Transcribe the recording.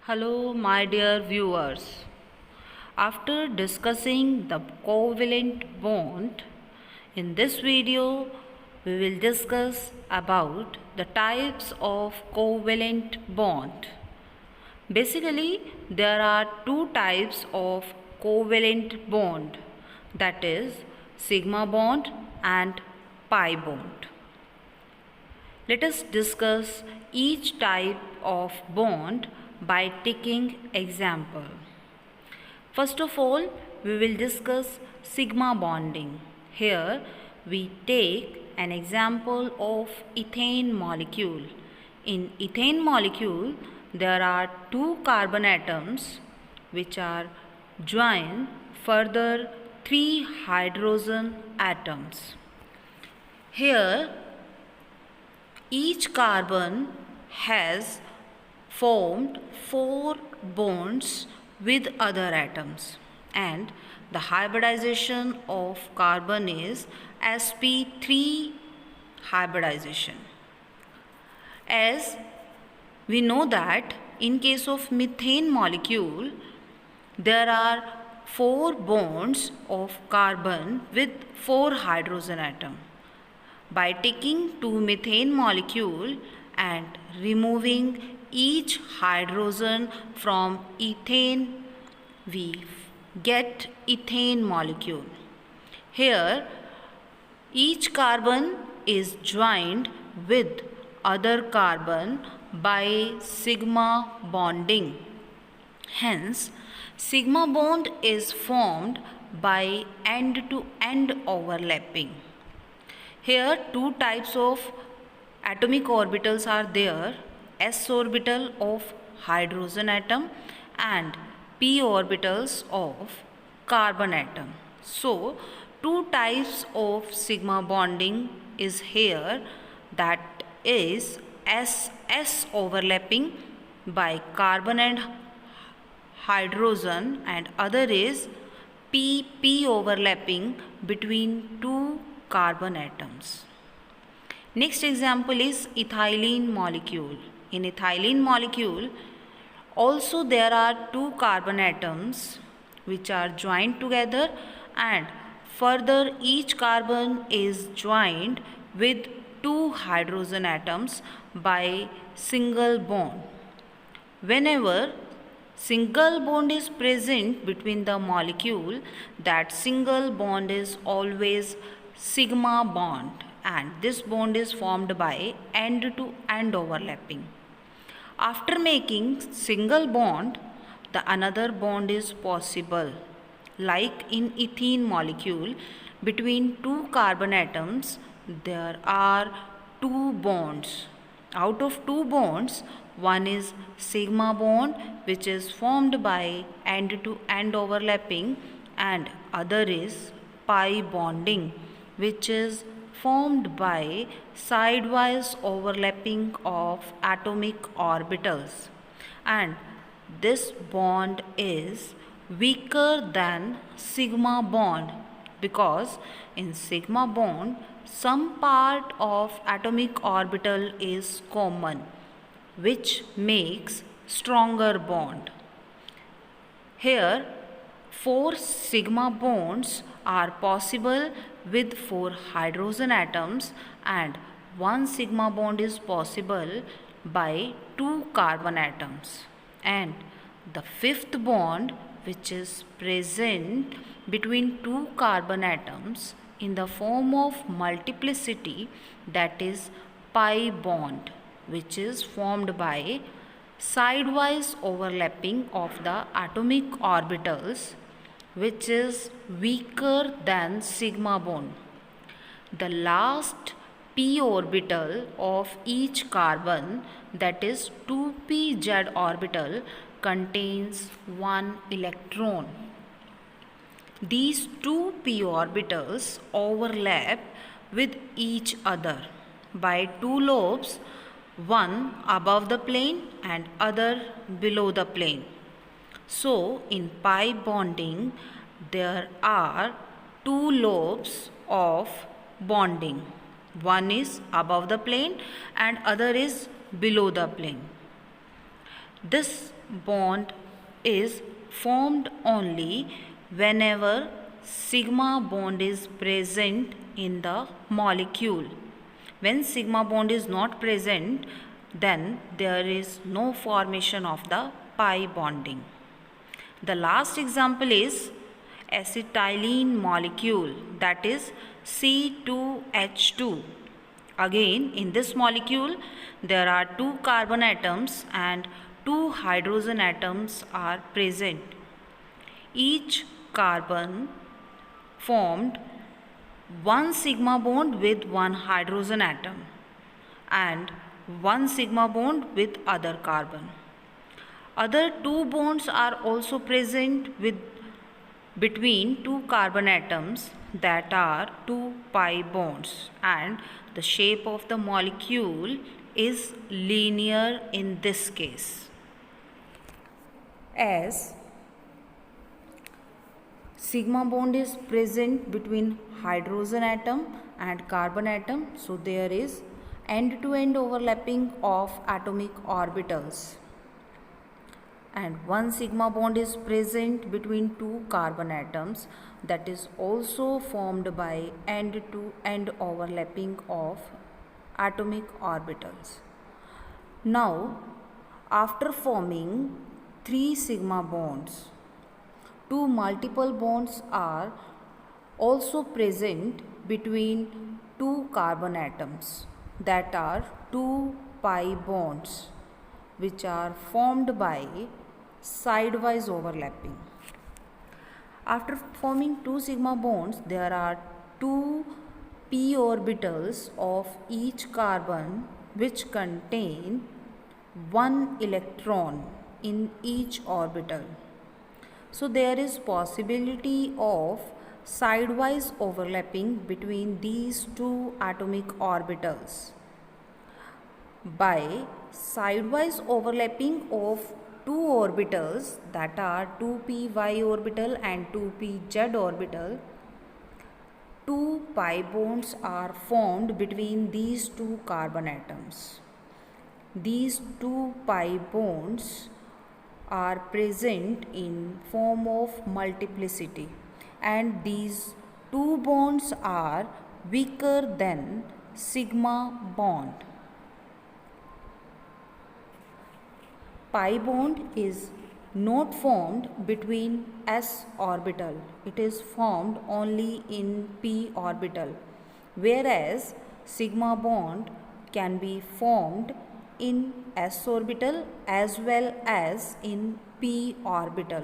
Hello, my dear viewers. After discussing the covalent bond, in this video we will discuss about the types of covalent bond. Basically, there are two types of covalent bond, that is sigma bond and pi bond. Let us discuss each type of bond by taking example. First of all, we will discuss sigma bonding. Here we take an example of ethane molecule. In ethane molecule, there are two carbon atoms which are joined further three hydrogen atoms. Here each carbon has formed four bonds with other atoms, and the hybridization of carbon is sp3 hybridization. As we know that in case of methane molecule, there are four bonds of carbon with four hydrogen atom. By taking two methane molecule and removing each hydrogen from ethane, we get ethane molecule. Here each carbon is joined with other carbon by sigma bonding. Hence, sigma bond is formed by end-to-end overlapping. Here two types of atomic orbitals are there, s orbital of hydrogen atom and p orbitals of carbon atom. So two types of sigma bonding is here, that is s overlapping by carbon and hydrogen, and other is p overlapping between two carbon atoms. Next example is ethylene molecule. In ethylene molecule also there are two carbon atoms which are joined together, and further each carbon is joined with two hydrogen atoms by single bond. Whenever single bond is present between the molecule, that single bond is always sigma bond, and this bond is formed by end-to-end overlapping. After making single bond, the another bond is possible. Like in ethene molecule, between two carbon atoms there are two bonds. Out of two bonds, one is sigma bond which is formed by end-to-end overlapping, and other is pi bonding which is formed by sidewise overlapping of atomic orbitals, and this bond is weaker than sigma bond because in sigma bond some part of atomic orbital is common, which makes stronger bond. Here four sigma bonds are possible with four hydrogen atoms, and one sigma bond is possible by two carbon atoms, and the fifth bond which is present between two carbon atoms in the form of multiplicity, that is pi bond, which is formed by sidewise overlapping of the atomic orbitals, which is weaker than sigma bond. The last p orbital of each carbon, that is 2pz orbital, contains one electron. These two p orbitals overlap with each other by two lobes, one above the plane and other below the plane. So in pi bonding there are two lobes of bonding. One is above the plane and other is below the plane. This bond is formed only whenever sigma bond is present in the molecule. When sigma bond is not present, then there is no formation of the pi bonding. The last example is acetylene molecule, that is C2H2. Again, in this molecule there are 2 carbon atoms and 2 hydrogen atoms are present. Each carbon formed one sigma bond with one hydrogen atom and one sigma bond with other carbon. Other 2 bonds are also present between 2 carbon atoms, that are 2 pi bonds, and the shape of the molecule is linear in this case. As sigma bond is present between hydrogen atom and carbon atom, so there is end-to-end overlapping of atomic orbitals, and one sigma bond is present between 2 carbon atoms, that is also formed by end-to-end overlapping of atomic orbitals. Now, after forming 3 sigma bonds, 2 multiple bonds are also present between 2 carbon atoms, that are 2 pi bonds, which are formed by sidewise overlapping. After forming 2 sigma bonds, there are 2 p orbitals of each carbon which contain 1 electron in each orbital. So there is possibility of sidewise overlapping between these 2 atomic orbitals. By sidewise overlapping of 2 orbitals, that are 2py orbital and 2pz orbital, 2 pi bonds are formed between these 2 carbon atoms. These 2 pi bonds are present in form of multiplicity, and these 2 bonds are weaker than sigma bond. Pi bond is not formed between s orbital, it is formed only in p orbital, whereas sigma bond can be formed in s orbital as well as in p orbital.